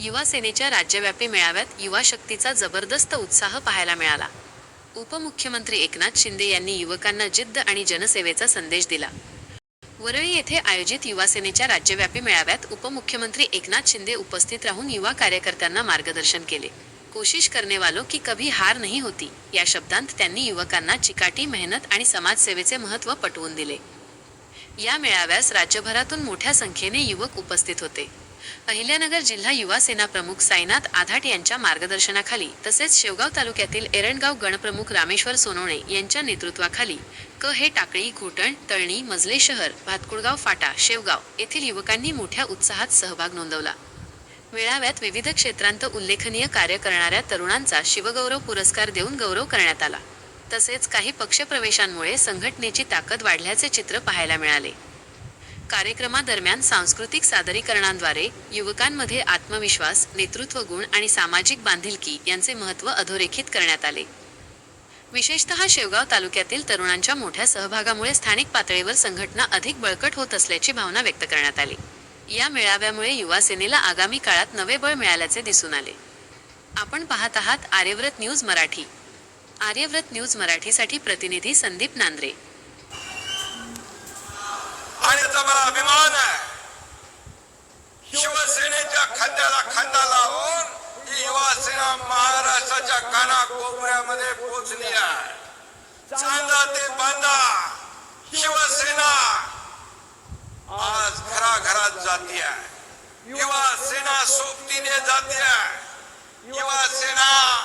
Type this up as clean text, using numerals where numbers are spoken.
युवा सेनेच्या राज्यव्यापी मेळाव्यात युवा शक्तीचा जबरदस्त उत्साह पाहायला मिळाला। उपमुख्यमंत्री एकनाथ शिंदे यांनी युवकांना जिद्द आणि जनसेवेचा संदेश दिला। वरळी येथे आयोजित युवा सेनेच्या राज्यव्यापी मेळाव्यात उपमुख्यमंत्री एकनाथ शिंदे उपस्थित राहून युवा कार्यकर्त्यांना मार्गदर्शन केले। कोशिश करने वालों की कभी हार नहीं होती या शब्दांत त्यांनी युवकांना चिकाटी, मेहनत आणि समाजसेवेचे महत्त्व पटवून दिले। या मेळाव्यास राज्यभरातून मोठ्या संख्येने युवक उपस्थित होते। अहिल्यानगर जिल्हा युवा सेना प्रमुख साईनाथ आधाट यांच्या मार्गदर्शनाखाली तसेच शेवगाव तालुक्यातील एरंडगाव गणप्रमुख रामेश्वर सोनवणे यांच्या नेतृत्वाखाली हे टाकळी, घोटण, तळणी, मजले शहर, भातकुळगाव फाटा, शेवगाव येथील युवकांनी मोठ्या उत्साहात सहभाग नोंदवला। मेळाव्यात विविध क्षेत्रांत उल्लेखनीय कार्य करणाऱ्या तरुणांचा शिवगौरव पुरस्कार देऊन गौरव करण्यात आला। तसेच काही पक्षप्रवेशांमुळे संघटनेची ताकद वाढल्याचे चित्र पाहायला मिळाले। कार्यक्रमादरम्यान सांस्कृतिक सादरीकरणांद्वारे युवकांमध्ये आत्मविश्वास, नेतृत्व गुण आणि सामाजिक बांधिलकी यांचे महत्त्व अधोरेखित करण्यात आले। विशेषतः शेवगाव तालुक्यातील तरुणांच्या मोठ्या सहभागामुळे स्थानिक पातळीवर संघटना अधिक बळकट होत असल्याची भावना व्यक्त करण्यात आली। या मेळाव्यामुळे युवा सेनेला आगामी काळात नवे बळ मिळाल्याचे दिसून आले। आपण पाहत आहात आर्यव्रत न्यूज मराठी। आर्यव्रत न्यूज मराठीसाठी प्रतिनिधी संदीप नांद्रे। आणि मला अभिमान आहे, शिवसेनेच्या खांद्याला खांदा लावून ही युवा सेना महाराष्ट्राच्या कानाकोपऱ्यामध्ये पोहोचली आहे। चांदा ते बांदा शिवसेना आज घराघरात जाती आहे। युवा सेना सोबतीने जाती आहे। युवा सेना